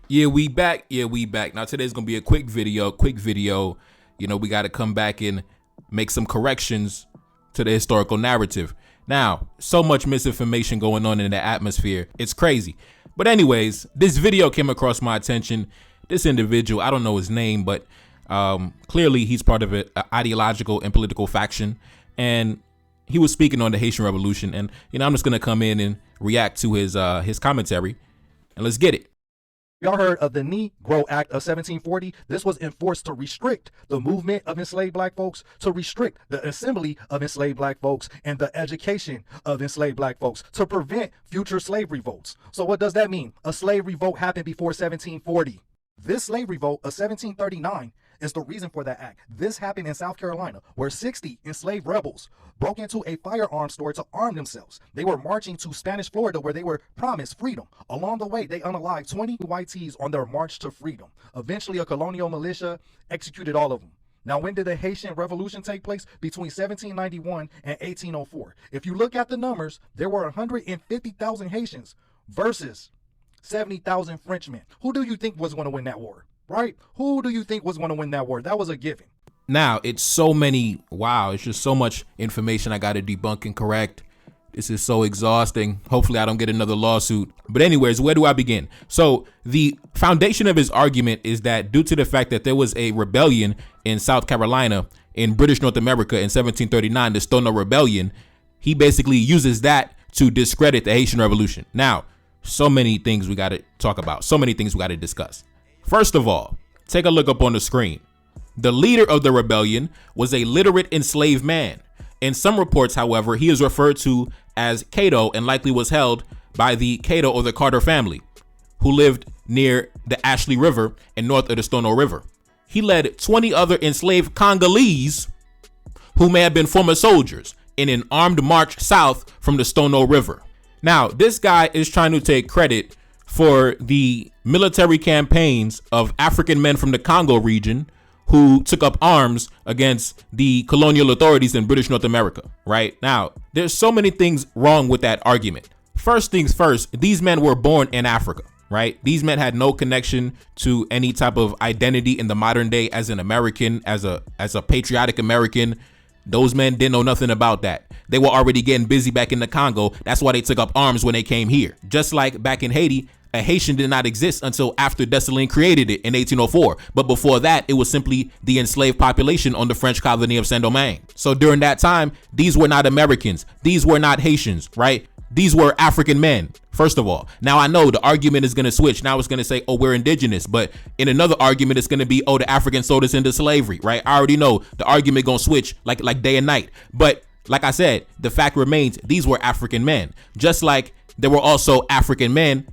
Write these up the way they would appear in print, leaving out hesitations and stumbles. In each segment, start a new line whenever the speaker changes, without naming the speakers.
Yeah, we back. Yeah, we back. Now today's gonna be a quick video. You know, we got to come back and make some corrections to the historical narrative. Now, so much misinformation going on in the atmosphere. It's crazy. But anyways, this video came across my attention. This individual, I don't know his name, but clearly he's part of an ideological and political faction. And he was speaking on the Haitian Revolution. And, you know, I'm just going to come in and react to his commentary. And let's get it.
Y'all heard of the Negro Act of 1740? This was enforced to restrict the movement of enslaved black folks, to restrict the assembly of enslaved black folks, and the education of enslaved black folks, to prevent future slave revolts. So what does that mean? A slave revolt happened before 1740. This slave revolt of 1739 is the reason for that act. This happened in South Carolina, where 60 enslaved rebels broke into a firearms store to arm themselves. They were marching to Spanish Florida, where they were promised freedom. Along the way, they unalived 20 white tees on their march to freedom. Eventually, a colonial militia executed all of them. Now, when did the Haitian Revolution take place? Between 1791 and 1804. If you look at the numbers, there were 150,000 Haitians versus 70,000 Frenchmen. Who do you think was going to win that war? Right? Who do you think was going to win that war? That was a given.
Now, it's so many. Wow, it's just so much information I got to debunk and correct. This is so exhausting. Hopefully I don't get another lawsuit. But anyways, where do I begin? So the foundation of his argument is that due to the fact that there was a rebellion in South Carolina in British North America in 1739, the Stono Rebellion, he basically uses that to discredit the Haitian Revolution. Now, so many things we got to talk about. So many things we got to discuss. First of all, take a look up on the screen. The leader of the rebellion was a literate enslaved man. In some reports, however, he is referred to as Cato and likely was held by the Cato or the Carter family, who lived near the Ashley River and north of the Stono River. He led 20 other enslaved Congolese who may have been former soldiers in an armed march south from the Stono River. Now, this guy is trying to take credit for the military campaigns of African men from the Congo region who took up arms against the colonial authorities in British North America, right? Now, there's so many things wrong with that argument. First things first, these men were born in Africa, right? These men had no connection to any type of identity in the modern day as an American, as a patriotic American. Those men didn't know nothing about that. They were already getting busy back in the Congo. That's why they took up arms when they came here. Just like back in Haiti, a Haitian did not exist until after Dessalines created it in 1804. But before that, it was simply the enslaved population on the French colony of Saint-Domingue. So during that time, these were not Americans. These were not Haitians, right? These were African men, first of all. Now, I know the argument is going to switch. Now it's going to say, oh, we're indigenous. But in another argument, it's going to be, oh, the Africans sold us into slavery, right? I already know the argument going to switch like day and night. But like I said, the fact remains, these were African men. Just like there were also African men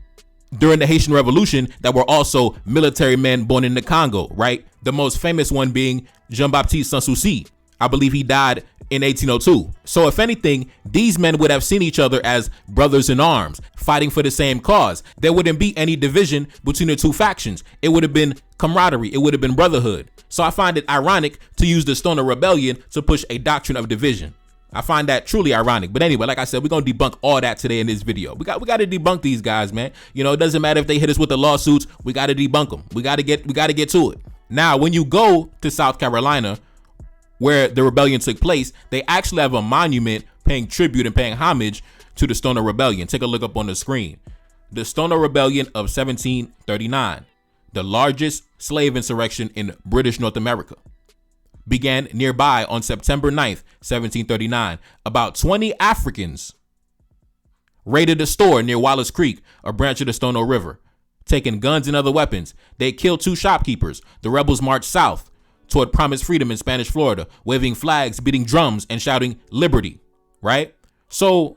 during the Haitian Revolution that were also military men born in the Congo, right? The most famous one being Jean-Baptiste Sans-Souci. I believe he died in 1802. So if anything, these men would have seen each other as brothers in arms, fighting for the same cause. There wouldn't be any division between the two factions. It would have been camaraderie. It would have been brotherhood. So I find it ironic to use the Stono Rebellion to push a doctrine of division. I find that truly ironic. But anyway, like I said, we're going to debunk all that today in this video. We got to debunk these guys, man. You know, it doesn't matter if they hit us with the lawsuits. We got to debunk them. We got to get to it. Now, when you go to South Carolina, where the rebellion took place, they actually have a monument paying tribute and paying homage to the Stono Rebellion. Take a look up on the screen. The Stono Rebellion of 1739, the largest slave insurrection in British North America, began nearby on September 9th, 1739. About 20 Africans raided a store near Wallace Creek, a branch of the Stono River, taking guns and other weapons. They killed 2 shopkeepers. The rebels marched south toward promised freedom in Spanish Florida, waving flags, beating drums, and shouting liberty, right? So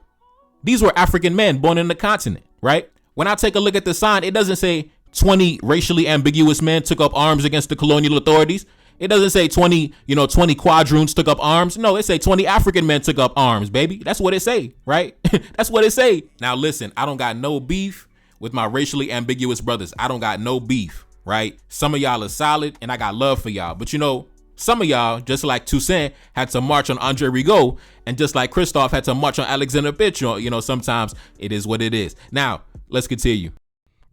these were African men born in the continent, right? When I take a look at the sign, it doesn't say 20 racially ambiguous men took up arms against the colonial authorities. It doesn't say 20 quadroons took up arms. No, it say 20 African men took up arms, baby. That's what it say, right? That's what it say. Now, listen, I don't got no beef with my racially ambiguous brothers. I don't got no beef, right? Some of y'all are solid, and I got love for y'all. But, you know, some of y'all, just like Toussaint had to march on Andre Rigaud, and just like Christophe had to march on Alexander Pitch, you know, sometimes it is what it is. Now, let's continue.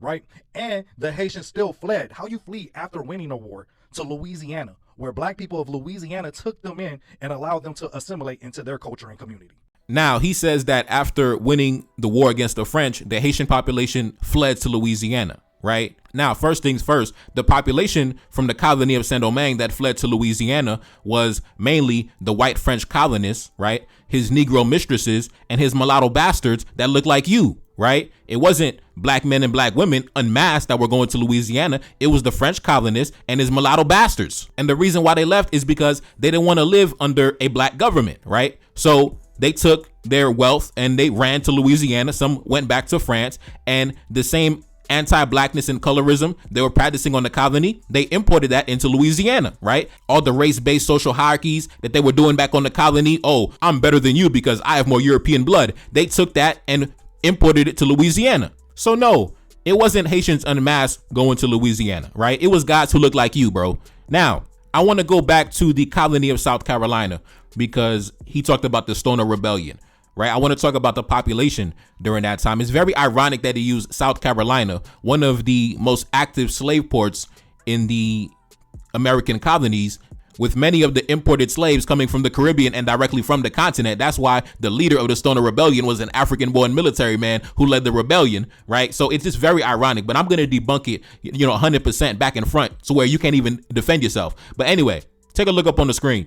right? And the Haitians still fled. How you flee after winning a war to Louisiana, where black people of Louisiana took them in and allowed them to assimilate into their culture and community.
Now, he says that after winning the war against the French, the Haitian population fled to Louisiana, right? Now, first things first, the population from the colony of Saint-Domingue that fled to Louisiana was mainly the white French colonists, right? His Negro mistresses and his mulatto bastards that look like you, right? It wasn't black men and black women unmasked that were going to Louisiana. It was the French colonists and his mulatto bastards. And the reason why they left is because they didn't want to live under a black government, right? So they took their wealth and they ran to Louisiana. Some went back to France, and the same anti-blackness and colorism they were practicing on the colony, they imported that into Louisiana, right? All the race-based social hierarchies that they were doing back on the colony. Oh, I'm better than you because I have more European blood. They took that and imported it to Louisiana. So no, it wasn't Haitians unmasked going to Louisiana, right? It was guys who look like you, bro. Now, I want to go back to the colony of South Carolina because he talked about the Stono Rebellion, right? I want to talk about the population during that time. It's very ironic that he used South Carolina, one of the most active slave ports in the American colonies, with many of the imported slaves coming from the Caribbean and directly from the continent. That's why the leader of the Stono Rebellion was an African-born military man who led the rebellion, right? So it's just very ironic, but I'm going to debunk it, 100% back and front to where you can't even defend yourself. But anyway, take a look up on the screen.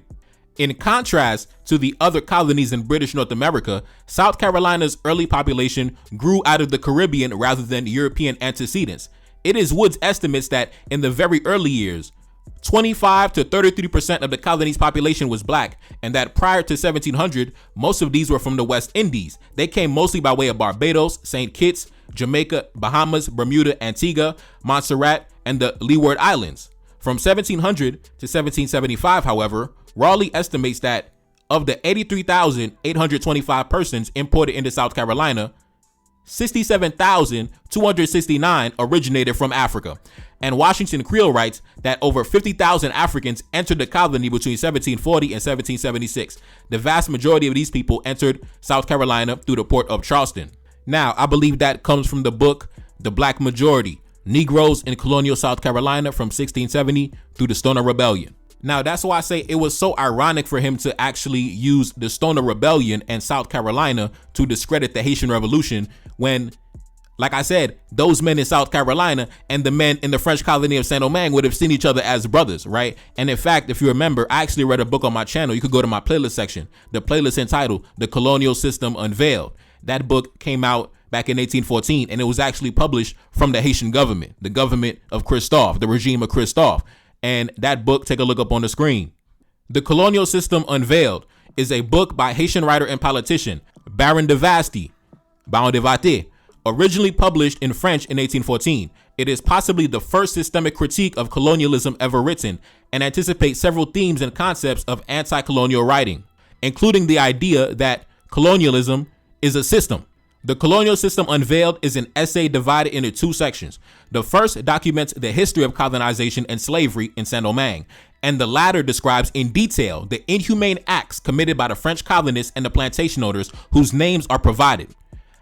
In contrast to the other colonies in British North America, South Carolina's early population grew out of the Caribbean rather than European antecedents. It is Wood's estimates that in the very early years, 25 to 33% of the colony's population was black, and that prior to 1700, most of these were from the West Indies. They came mostly by way of Barbados, St. Kitts, Jamaica, Bahamas, Bermuda, Antigua, Montserrat, and the Leeward Islands. From 1700 to 1775, however, Raleigh estimates that of the 83,825 persons imported into South Carolina, 67,269 originated from Africa. And Washington Creel writes that over 50,000 Africans entered the colony between 1740 and 1776. The vast majority of these people entered South Carolina through the port of Charleston. Now, I believe that comes from the book, The Black Majority, Negroes in Colonial South Carolina from 1670 through the Stono Rebellion. Now, that's why I say it was so ironic for him to actually use the Stono Rebellion and South Carolina to discredit the Haitian Revolution when, like I said, those men in South Carolina and the men in the French colony of Saint-Domingue would have seen each other as brothers, right? And in fact, if you remember, I actually read a book on my channel. You could go to my playlist section, the playlist entitled The Colonial System Unveiled. That book came out back in 1814, and it was actually published from the Haitian government, the government of Christophe, the regime of Christophe. And that book, take a look up on the screen. The Colonial System Unveiled is a book by Haitian writer and politician Baron de Vasty, originally published in French in 1814. It is possibly the first systemic critique of colonialism ever written and anticipates several themes and concepts of anti-colonial writing, including the idea that colonialism is a system. The Colonial System Unveiled is an essay divided into two sections. The first documents the history of colonization and slavery in Saint-Domingue, and the latter describes in detail the inhumane acts committed by the French colonists and the plantation owners whose names are provided.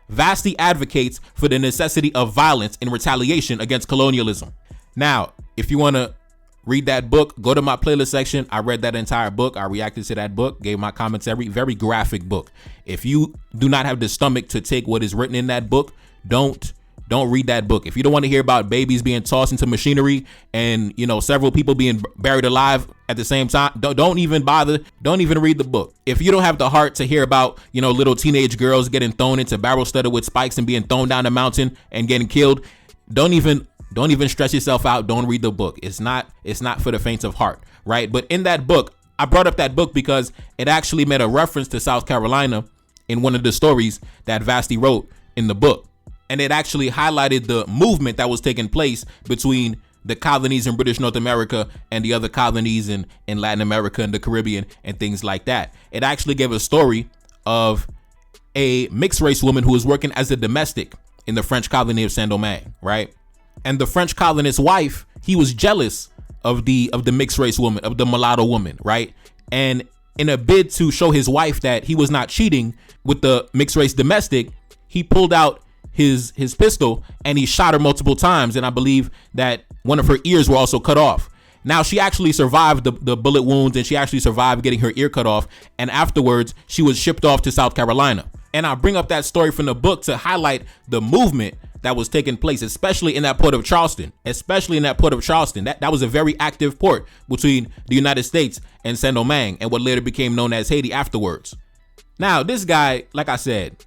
Vasty advocates for the necessity of violence in retaliation against colonialism. Now, if you want to read that book, go to my playlist section. I read that entire book. I reacted to that book, gave my commentary. Very graphic book. If you do not have the stomach to take what is written in that book, don't read that book. If you don't want to hear about babies being tossed into machinery and, several people being buried alive at the same time, don't even bother. Don't even read the book. If you don't have the heart to hear about, little teenage girls getting thrown into barrel studded with spikes and being thrown down the mountain and getting killed, don't even stress yourself out. Don't read the book. It's not for the faint of heart, right? But in that book, I brought up that book because it actually made a reference to South Carolina in one of the stories that Vasty wrote in the book. And it actually highlighted the movement that was taking place between the colonies in British North America and the other colonies in Latin America and the Caribbean and things like that. It actually gave a story of a mixed race woman who was working as a domestic in the French colony of Saint-Domingue, right? And the French colonist's wife, he was jealous of the mixed race woman, of the mulatto woman, right? And in a bid to show his wife that he was not cheating with the mixed race domestic, he pulled out his pistol and he shot her multiple times. And I believe that one of her ears were also cut off. Now, she actually survived the bullet wounds and she actually survived getting her ear cut off. And afterwards, she was shipped off to South Carolina. And I bring up that story from the book to highlight the movement that was taking place, especially in that port of Charleston, That was a very active port between the United States and Saint-Domingue and what later became known as Haiti afterwards. Now, this guy, like I said,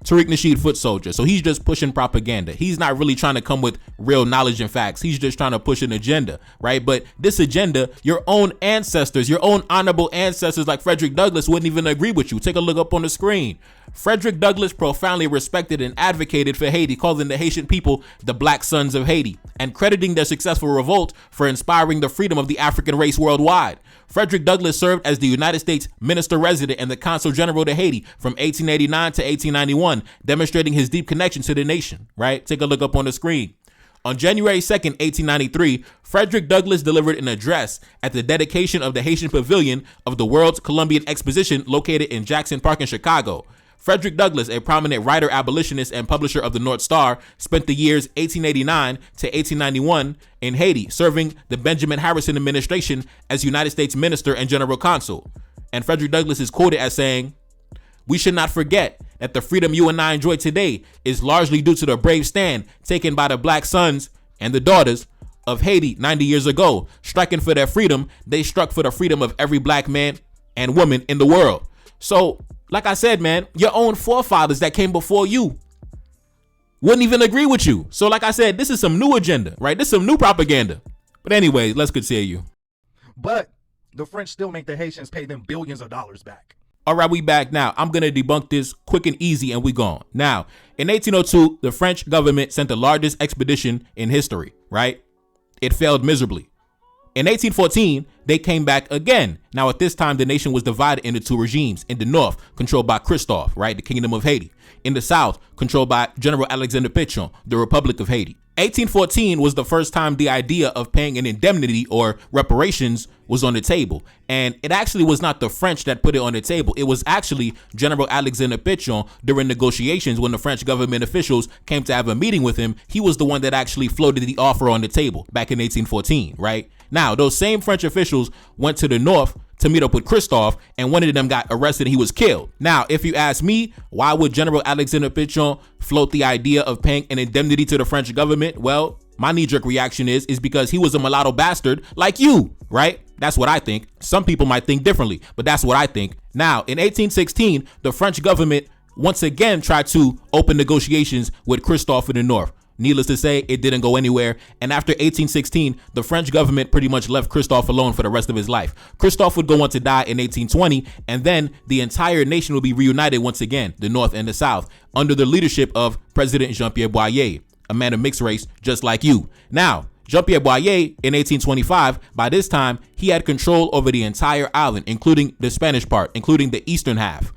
Tariq Nasheed, foot soldier. So he's just pushing propaganda. He's not really trying to come with real knowledge and facts. He's just trying to push an agenda, right? But this agenda, your own ancestors, your own honorable ancestors like Frederick Douglass wouldn't even agree with you. Take a look up on the screen. Frederick Douglass profoundly respected and advocated for Haiti, calling the Haitian people the Black Sons of Haiti, and crediting their successful revolt for inspiring the freedom of the African race worldwide. Frederick Douglass served as the United States Minister Resident and the Consul General to Haiti from 1889 to 1891, demonstrating his deep connection to the nation, right? Take a look up on the screen. On January 2nd, 1893, Frederick Douglass delivered an address at the dedication of the Haitian Pavilion of the World's Columbian Exposition located in Jackson Park in Chicago. Frederick Douglass, a prominent writer, abolitionist, and publisher of the North Star, spent the years 1889 to 1891 in Haiti, serving the Benjamin Harrison administration as United States Minister and General Consul. And Frederick Douglass is quoted as saying, "We should not forget that the freedom you and I enjoy today is largely due to the brave stand taken by the black sons and the daughters of Haiti 90 years ago. Striking for their freedom, they struck for the freedom of every black man and woman in the world." So, like I said, man, your own forefathers that came before you wouldn't even agree with you. So, like I said, this is some new agenda, right? This is some new propaganda. But anyway, let's continue.
But the French still make the Haitians pay them billions of dollars back.
All right, we back now. I'm going to debunk this quick and easy and we gone. Now, in 1802, the French government sent the largest expedition in history, right? It failed miserably. In 1814, they came back again. Now, at this time, the nation was divided into two regimes. In the north, controlled by Christophe, right, the Kingdom of Haiti. In the south, controlled by General Alexander Pétion, the Republic of Haiti. 1814 was the first time the idea of paying an indemnity or reparations was on the table. And it actually was not the French that put it on the table. It was actually General Alexander Pétion during negotiations when the French government officials came to have a meeting with him. He was the one that actually floated the offer on the table back in 1814, right? Now, those same French officials went to the north to meet up with Christophe, and one of them got arrested and he was killed. Now, if you ask me, why would General Alexander Pétion float the idea of paying an indemnity to the French government? Well, my knee-jerk reaction is because he was a mulatto bastard like you, right? That's what I think. Some people might think differently, but that's what I think. Now, in 1816, the French government once again tried to open negotiations with Christophe in the north. Needless to say, it didn't go anywhere. And after 1816, the French government pretty much left Christophe alone for the rest of his life. Christophe would go on to die in 1820, and then the entire nation would be reunited once again, the North and the South, under the leadership of President Jean-Pierre Boyer, a man of mixed race just like you. Now, Jean-Pierre Boyer, in 1825, by this time, he had control over the entire island, including the Spanish part, including the eastern half,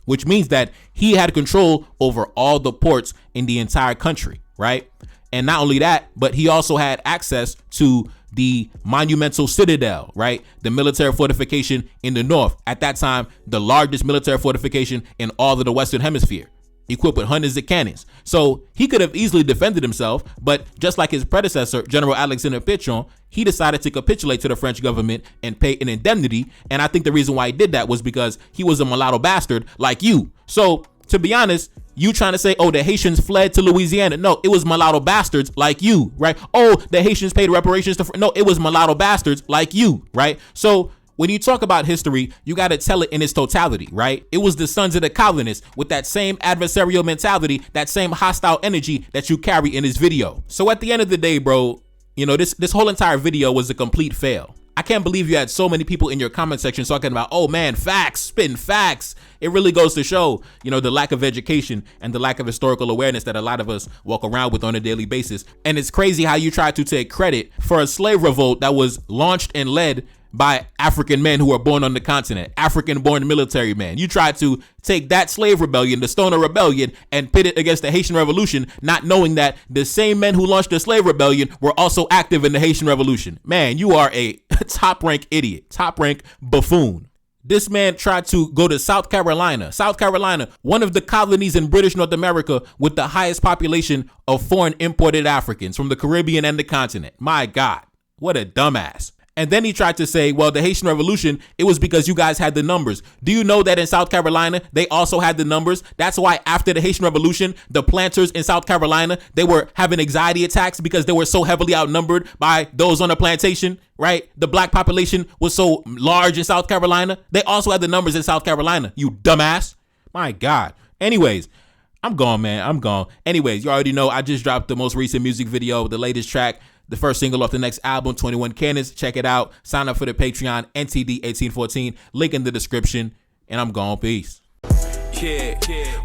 which means that he had control over all the ports in the entire country. Right. And not only that, but he also had access to the monumental citadel, right? The military fortification in the north. At that time, the largest military fortification in all of the Western Hemisphere, equipped with hundreds of cannons. So he could have easily defended himself. But just like his predecessor, General Alexander Pétion, he decided to capitulate to the French government and pay an indemnity. And I think the reason why he did that was because he was a mulatto bastard like you. So to be honest, you trying to say, oh, the Haitians fled to Louisiana. No, it was mulatto bastards like you, right? Oh, the Haitians paid reparations to, no, it was mulatto bastards like you, right? So when you talk about history, you got to tell it in its totality, right? It was the sons of the colonists with that same adversarial mentality, that same hostile energy that you carry in this video. So at the end of the day, bro, you know, this whole entire video was a complete fail. I can't believe you had so many people in your comment section talking about, oh man, facts, spitting facts. It really goes to show, you know, the lack of education and the lack of historical awareness that a lot of us walk around with on a daily basis. And it's crazy how you try to take credit for a slave revolt that was launched and led by African men who were born on the continent, African-born military men. You try to take that slave rebellion, the Stono Rebellion, and pit it against the Haitian Revolution, not knowing that the same men who launched the slave rebellion were also active in the Haitian Revolution. Man, you are a top-rank idiot, top-rank buffoon. This man tried to go to South Carolina. South Carolina, one of the colonies in British North America with the highest population of foreign imported Africans from the Caribbean and the continent. My God, what a dumbass. And then he tried to say, well, the Haitian Revolution, it was because you guys had the numbers. Do you know that in South Carolina, they also had the numbers? That's why after the Haitian Revolution, the planters in South Carolina, they were having anxiety attacks because they were so heavily outnumbered by those on the plantation, right? The black population was so large in South Carolina. They also had the numbers in South Carolina, you dumbass. My God. Anyways, I'm gone, man. I'm gone. Anyways, you already know I just dropped the most recent music video, the latest track, the first single off the next album, 21 Cannons. Check it out. Sign up for the Patreon, NTD1814. Link in the description. And I'm gone. Peace.
Yeah,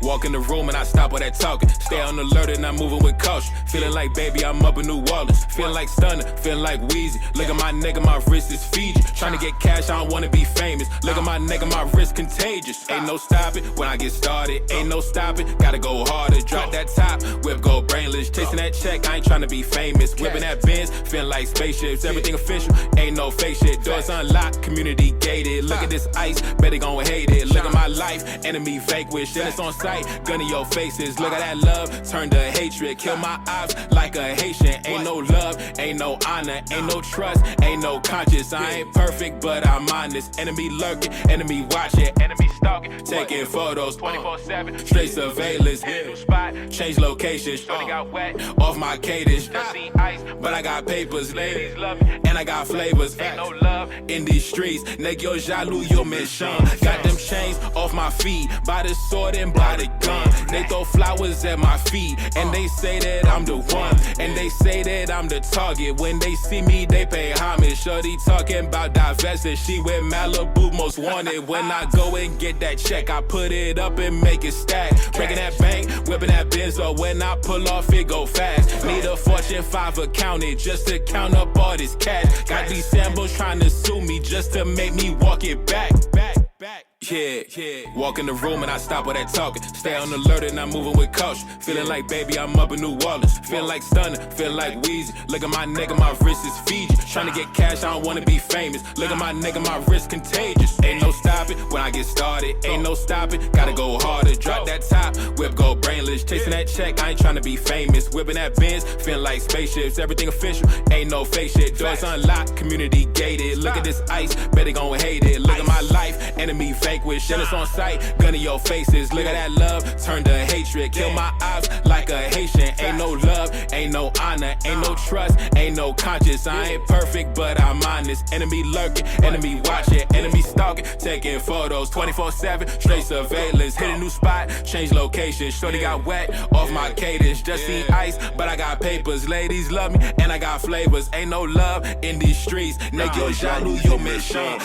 walk in the room and I stop all that talking. Stay on alert and I'm moving with caution. Feeling like baby, I'm up in New Orleans. Feeling like Stono, feeling like Wheezy. Look at my nigga, my wrist is Fiji. Trying to get cash, I don't wanna be famous. Look at my nigga, my wrist contagious. Ain't no stopping when I get started. Ain't no stopping, gotta go harder. Drop that top, whip go brainless. Chasing that check, I ain't trying to be famous. Whipping that Benz, feeling like spaceships. Everything official, ain't no fake shit. Doors unlocked, community gated. Look at this ice, bet they gon' hate it. Look at my life, enemy fake. Then it's on sight, gun in your faces. Look at that love, turn to hatred. Kill my ops like a Haitian. Ain't no love, ain't no honor, ain't no trust, ain't no conscience. I ain't perfect, but I'm honest. Enemy lurking, enemy watching, enemy stalking, taking photos 24/7. Straight surveillance, hit new spot, change location. Shorty got wet off my cadence. Just seen ice, but I got papers. Ladies love me, and I got flavors. Ain't no love in these streets. Nigga, yo jaloux, yo méchant. Got them chains off my feet. By the sword and by the gun. They throw flowers at my feet and they say that I'm the one. And they say that I'm the target. When they see me, they pay homage. Shorty talking about divesting. She with Malibu most wanted. When I go and get that check, I put it up and make it stack. Breaking that bank, whipping that Benz. Or when I pull off, it go fast. Need a Fortune 5 accountant just to count up all this cash. Got these samples trying to sue me just to make me walk it back. Yeah, walk in the room and I stop all that talking. Stay on alert and I'm moving with caution. Feeling like baby, I'm up in New Orleans. Feeling like Stono, feeling like Wheezy. Look at my nigga, my wrist is Fiji. Trying to get cash, I don't wanna be famous. Look at my nigga, my wrist contagious. Ain't no stopping when I get started. Ain't no stopping, gotta go harder. Drop that top, whip go brainless. Chasing that check, I ain't trying to be famous. Whipping that Benz, feeling like spaceships. Everything official, ain't no fake shit. Doors unlocked, community gated. Look at this ice, bet they gon' hate it. Look at my life, enemy vanquish. Shit is on sight, gun in your faces. Look at that love, turn to hatred. Kill my ops like a Haitian. Ain't no love, ain't no honor, ain't no trust, ain't no conscience. I ain't perfect, but I'm honest. Enemy lurking, enemy watching, enemy stalking, taking photos 24/7. Straight surveillance, hit a new spot, change location. Shorty got wet off my cadence. Just seen ice, but I got papers. Ladies love me, and I got flavors. Ain't no love in these streets. Nigga, yo jaloux, yo méchant.